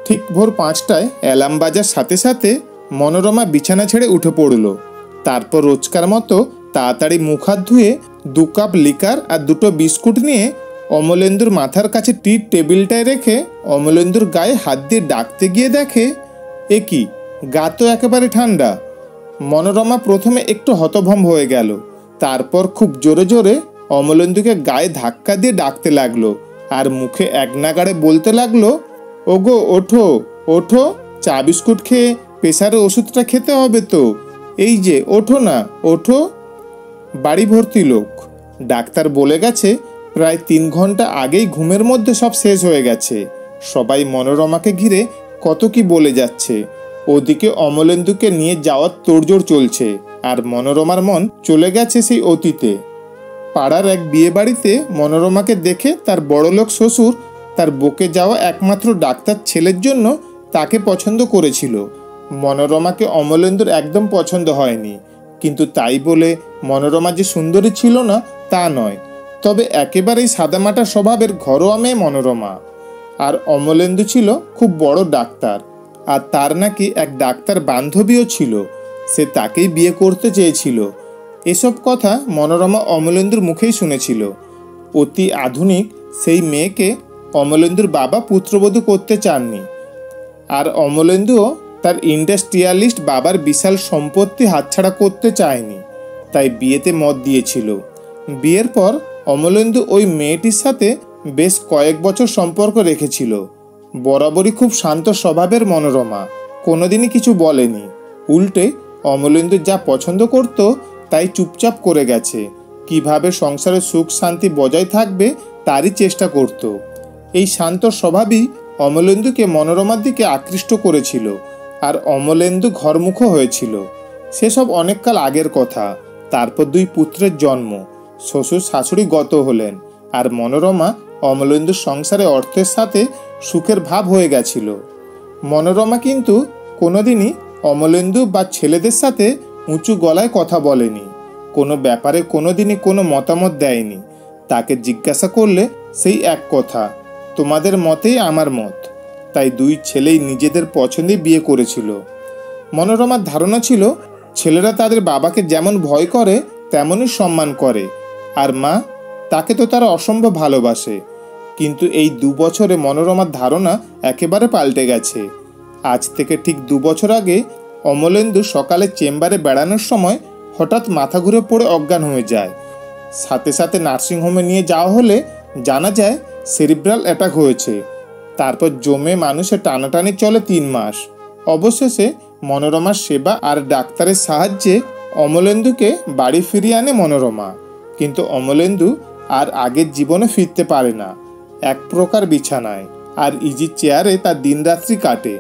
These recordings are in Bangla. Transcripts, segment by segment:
ঠিক ভোর 5টায় অ্যালার্ম বাজার সাথে সাথে মনোরমা বিছানা ছেড়ে উঠে পড়ল। তারপর রোজকার মতো তাড়াতাড়ি মুখ হাত ধুয়ে 2 কাপ লিকার আর 2টো বিস্কুট নিয়ে অমলেন্দুর মাথার কাছে টির টেবিলটায় রেখে অমলেন্দুর গায়ে হাত দিয়ে ডাকতে গিয়ে দেখে এ কি, গা তো একেবারে ঠান্ডা। মনোরমা প্রথমে একটু হতভম্ব হয়ে গেল, তারপর খুব জোরে জোরে অমলেন্দুকে গায়ে ধাক্কা দিয়ে ডাকতে লাগলো আর মুখে এক নাগাড়ে বলতে লাগলো, ওগো ওঠো ওঠো, চা বিস্কুট খেয়ে প্রেসারের ওষুধটা খেতে হবে তো, এই যে ওঠো না ওঠো। বাড়ি ভর্তি লোক। ডাক্তার বলে গেছে প্রায় 3 ঘন্টা আগেই ঘুমের মধ্যে সব শেষ হয়ে গেছে। সবাই মনোরমাকে ঘিরে কত কি বলে যাচ্ছে। ওদিকে অমলেন্দুকে নিয়ে যাওয়ার তোড়জোড় চলছে, আর মনোরমার মন চলে গেছে সেই অতীতে। পাড়ার এক বিয়ে বাড়িতে মনোরমাকে দেখে তার বড়লোক শ্বশুর তার বকে যাওয়া একমাত্র ডাক্তার ছেলের জন্য তাকে পছন্দ করেছিল। মনোরমাকে অমলেন্দুর একদম পছন্দ হয়নি, কিন্তু তাই বলে মনোরমা যে সুন্দরী ছিল না তা নয়। তবে একেবারেই সাদামাটা স্বভাবের ঘরোয়া মেয়ে মনোরমা। আর অমলেন্দু ছিল খুব বড় ডাক্তার, আর তার নাকি এক ডাক্তার বান্ধবীও ছিল, সে তাকেই বিয়ে করতে চেয়েছিল। এসব কথা মনোরমা অমলেন্দুর মুখেই শুনেছিল। অতি আধুনিক সেই মেয়েকে অমলেন্দুর বাবা পুত্রবধূ করতে চাননি, আর অমলেন্দুও তার ইন্ডাস্ট্রিয়ালিস্ট বাবার বিশাল সম্পত্তি হাতছাড়া করতে চায়নি, তাই বিয়েতে মত দিয়েছিল। বিয়ের পর অমলেন্দু ওই মেয়েটির সাথে বেশ কয়েক বছর সম্পর্ক রেখেছিল। বরাবরই খুব শান্ত স্বভাবের মনোরমা কোনোদিনই কিছু বলেনি, উল্টে অমলেন্দু যা পছন্দ করত তাই চুপচাপ করে গেছে। কিভাবে সংসারে সুখ শান্তি বজায় থাকবে তারই চেষ্টা করত। এই শান্ত স্বভাবই অমলেন্দুকে মনোরমার দিকে আকৃষ্ট করেছিল, আর অমলেন্দু ঘরমুখো হয়েছিল। সেসব অনেককাল আগের কথা। তারপর 2 পুত্রের জন্ম, শ্বশুর শাশুড়ি গত হলেন, আর মনোরমা অমলেন্দুর সংসারে অর্থের সাথে সুখের ভাব হয়ে গেছিল। মনোরমা কিন্তু কোনোদিনই অমলেন্দু বা ছেলেদের সাথে উঁচু গলায় কথা বলেনি, কোনো ব্যাপারে কোনোদিনই কোনো মতামত দেয়নি। তাকে জিজ্ঞাসা করলে সেই এক কথা, তোমাদের মতেই আমার মত। তাই 2 ছেলেই নিজেদের পছন্দে বিয়ে করেছিল। মনোরমার ধারণা ছিল ছেলেরা তাদের বাবাকে যেমন ভয় করে তেমনই সম্মান করে, আর মা তাকে তো তারা অসম্ভব ভালোবাসে। কিন্তু এই 2 বছরে মনোরমার ধারণা একেবারে পাল্টে গেছে। আজ থেকে ঠিক 2 বছর আগে অমলেন্দু সকালে চেম্বারে বেড়ানোর সময় হঠাৎ মাথা ঘুরে পড়ে অজ্ঞান হয়ে যায়। সাথে সাথে নার্সিংহোমে নিয়ে যাওয়া হলে জানা যায় সেরিব্রাল অ্যাটাক হয়েছে। তারপর জমে মানুষে টানাটানি চলে 3 মাস। অবশেষে মনোরমার সেবা আর ডাক্তারের সাহায্যে অমলেন্দুকে বাড়ি ফিরিয়ে আনে মনোরমা। কিন্তু অমলেন্দু আর আগের জীবনে ফিরতে পারে না। এক প্রকার বিছানায় আর ইজি চেয়ারে তার দিনরাত্রি কাটে,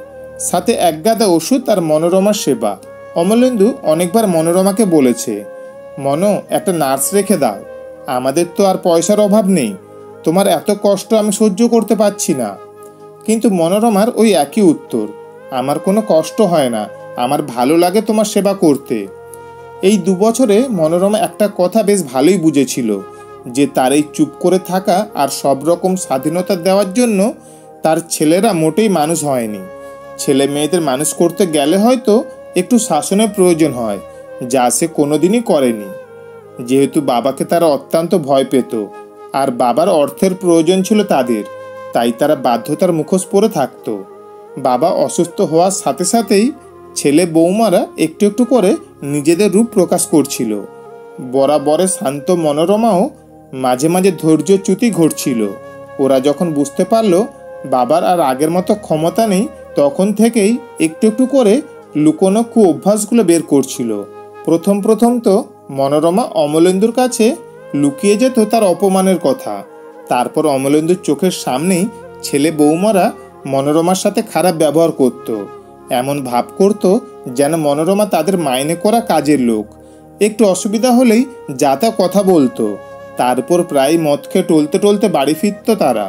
সাথে একগাদা ওষুধ আর মনোরমার সেবা। অমলেন্দু অনেকবার মনোরমাকে বলেছে, মনো একটা নার্স রেখে দাও, আমাদের তো আর পয়সার অভাব নেই, তোমার এত কষ্ট আমি সহ্য করতে পারছি না। কিন্তু মনোরমার ওই একই উত্তর, আমার কোনো কষ্ট হয় না, আমার ভালো লাগে তোমার সেবা করতে। এই 2 বছরে মনোরমা একটা কথা বেশ ভালোই বুঝেছিল, যে তার এই চুপ করে থাকা আর সব রকম স্বাধীনতা দেওয়ার জন্য তার ছেলেরা মোটেই মানুষ হয়নি। ছেলে মেয়েদের মানুষ করতে গেলে হয়তো একটু শাসনের প্রয়োজন হয়, যা সে কোনোদিনই করেনি। যেহেতু বাবাকে তারা অত্যন্ত ভয় পেত, আর বাবার অর্থের প্রয়োজন ছিল তাদের, তাই তারা বাধ্যতার মুখোশ পরে থাকত। বাবা অসুস্থ হওয়ার সাথে সাথেই ছেলে বৌমারা একটু একটু করে নিজেদের রূপ প্রকাশ করছিল। বরাবরে শান্ত মনোরমাও মাঝে মাঝে ধৈর্যচ্যুতি ঘটছিল। ওরা যখন বুঝতে পারল বাবার আর আগের মতো ক্ষমতা নেই, তখন থেকেই একটু একটু করে লুকোনো অভ্যাসগুলো বের করছিল। প্রথম তো মনোরমা অমলেন্দুর কাছে লুকিয়ে যেত তার অপমানের কথা। তারপর অমলেন্দুর চোখের সামনেই ছেলে বৌমারা মনোরমার সাথে খারাপ ব্যবহার করত, এমন ভাব করত যেন মনোরমা তাদের মাইনে করা কাজের লোক। একটু অসুবিধা হলেই যা তা কথা বলতো। তারপর প্রায় মদ খেয়ে টলতে টলতে বাড়ি ফিরত তারা।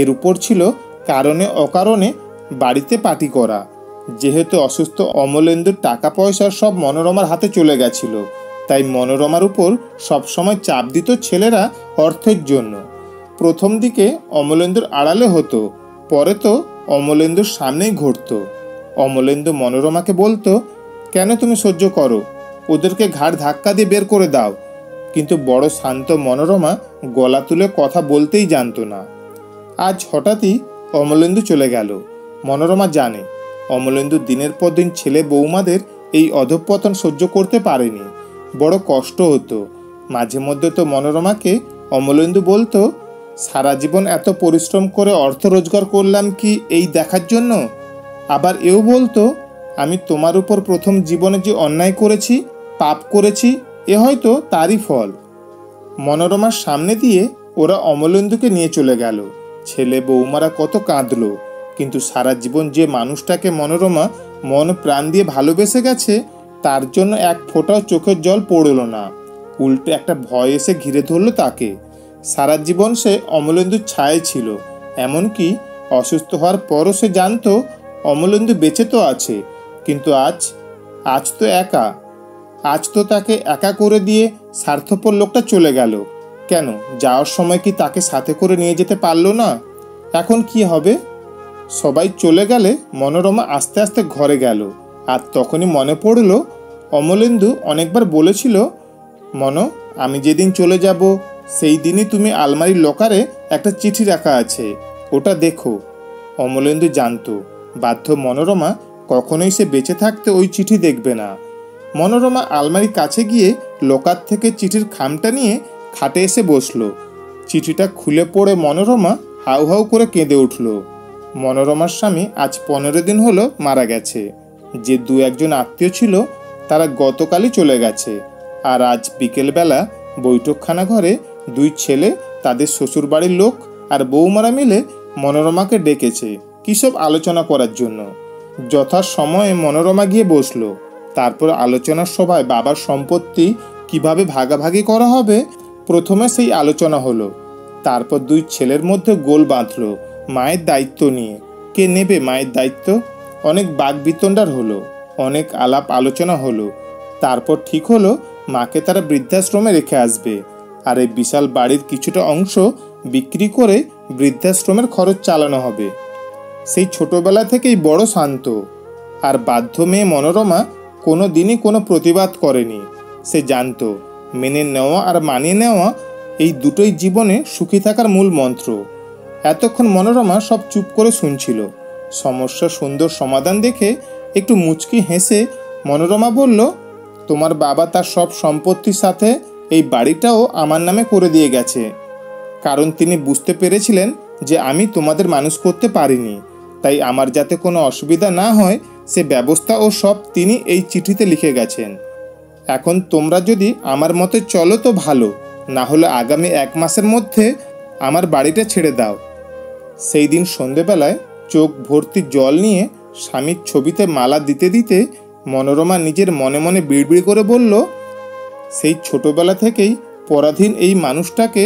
এর উপর ছিল কারণে অকারণে বাড়িতে পার্টি করা। যেহেতু অসুস্থ অমলেন্দুর টাকা পয়সা সব মনোরমার হাতে চলে গেছিল, তাই মনোরমার উপর সবসময় চাপ দিত ছেলেরা অর্থের জন্য। প্রথম দিকে অমলেন্দুর আড়ালে হতো, পরে তো অমলেন্দুর সামনেই ঘটত। অমলেন্দু মনোরমাকে বলতো, কেন তুমি সহ্য করো, ওদেরকে ঘাড় ধাক্কা দিয়ে বের করে দাও। কিন্তু বড় শান্ত মনোরমা গলা তুলে কথা বলতেই জানতো না। আজ হঠাৎই অমলেন্দু চলে গেল। মনোরমা জানে অমলেন্দু দিনের পর দিন ছেলে বৌমাদের এই অধঃপতন সহ্য করতে পারেনি। বড় কষ্ট হতো। মাঝে মধ্যে তো মনোরমাকে অমলেন্দু বলতো, সারা জীবন এত পরিশ্রম করে অর্থ রোজগার করলাম কি এই দেখার জন্য? আবার এও বলতো, আমি তোমার উপর প্রথম জীবনে যে অন্যায় করেছি, পাপ করেছি, এ হয়তো তারই ফল। মনোরমার সামনে দিয়ে ওরা অমলেন্দুকে নিয়ে চলে গেল। ছেলে বৌমারা কত কাঁদলো, কিন্তু সারা জীবন যে মানুষটাকে মনোরমা মন প্রাণ দিয়ে ভালোবেসে গেছে, তার জন্য এক ফোঁটাও চোখের জল পড়ল না। উল্টে একটা ভয় এসে ঘিরে ধরল তাকে। সারা জীবন সে অমলেন্দুর ছায়া ছিল। এমনকি অসুস্থ হওয়ার পরও সে জানতো অমলেন্দু বেঁচে তো আছে, কিন্তু আজ তো একা। আজ তো তাকে একা করে দিয়ে স্বার্থপর লোকটা চলে গেল। কেন যাওয়ার সময় কি তাকে সাথে করে নিয়ে যেতে পারল না? এখন কি হবে? সবাই চলে গেলে মনোরমা আস্তে আস্তে ঘরে গেল। আর তখনই মনে পড়ল অমলেন্দু অনেকবার বলেছিল, মনো, আমি যেদিন চলে যাব সেই দিনই তুমি আলমারির লকারে একটা চিঠি রাখা আছে, ওটা দেখো। অমলেন্দু জানতো বাধ্য মনোরমা কখনোই সে বেঁচে থাকতে ওই চিঠি দেখবে না। মনোরমা আলমারির কাছে গিয়ে লকার থেকে চিঠির খামটা নিয়ে খাটে এসে বসলো। চিঠিটা খুলে পড়ে মনোরমা হাউ হাউ করে কেঁদে উঠল। মনোরমার স্বামী আজ 15 দিন হলো মারা গেছে। যে দু একজন আত্মীয় ছিল তারা গতকালই চলে গেছে। আর আজ বিকেলবেলা বৈঠকখানা ঘরে দুই ছেলে, তাদের শ্বশুর বাড়ির লোক আর বৌমারা মিলে মনোরমাকে ডেকেছে কিসব আলোচনা করার জন্য। যথাসময়ে মনোরমা গিয়ে বসলো। তারপর আলোচনার সভায় বাবার সম্পত্তি কিভাবে ভাগাভাগি করা হবে প্রথমে সেই আলোচনা হলো। তারপর দুই ছেলের মধ্যে গোল বাঁধলো মায়ের দায়িত্ব নিয়ে। কে নেবে মায়ের দায়িত্ব? অনেক বাকবিতণ্ডার হলো, অনেক আলাপ আলোচনা হলো। তারপর ঠিক হলো মাকে তারা বৃদ্ধাশ্রমে রেখে আসবে, আর এই বিশাল বাড়ির কিছুটা অংশ বিক্রি করে বৃদ্ধাশ্রমের খরচ চালানো হবে। সেই ছোটবেলা থেকেই বড় শান্ত আর বাধ্য মেয়ে মনোরমা কোনো দিনই কোনো প্রতিবাদ করেনি। সে জানতো মেনে নেওয়া আর মানিয়ে নেওয়া এই দুটোই জীবনে সুখী থাকার মূল মন্ত্র। এতক্ষণ মনোরমা সব চুপ করে শুনছিল। সমস্যার সুন্দর সমাধান দেখে একটু মুচকি হেসে মনোরমা বলল, তোমার বাবা তার সব সম্পত্তির সাথে এই বাড়িটাও আমার নামে করে দিয়ে গেছে, কারণ তিনি বুঝতে পেরেছিলেন যে আমি তোমাদের মানুষ করতে পারিনি। তাই আমার যাতে কোনো অসুবিধা না হয় সে ব্যবস্থা ও সব তিনি এই চিঠিতে লিখে গেছেন। এখন তোমরা যদি আমার মতে চলো তো ভালো, না হলে আগামী 1 মাসের মধ্যে আমার বাড়িটা ছেড়ে দাও। সেই দিন সন্ধেবেলায় চোখ ভর্তি জল নিয়ে স্বামীর ছবিতে মালা দিতে দিতে মনোরমা নিজের মনে মনে বিড়বিড় করে বলল, সেই ছোটবেলা থেকেই পরাধীন এই মানুষটাকে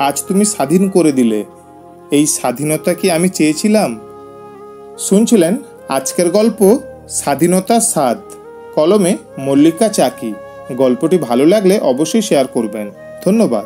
আজ তুমি স্বাধীন করে দিলে। এই স্বাধীনতা কি আমি চেয়েছিলাম? শুনছিলেন আজকের গল্প স্বাধীনতার স্বাদ, কলমে মল্লিকা চাকি। গল্পটি ভালো লাগলে অবশ্যই শেয়ার করবেন। ধন্যবাদ।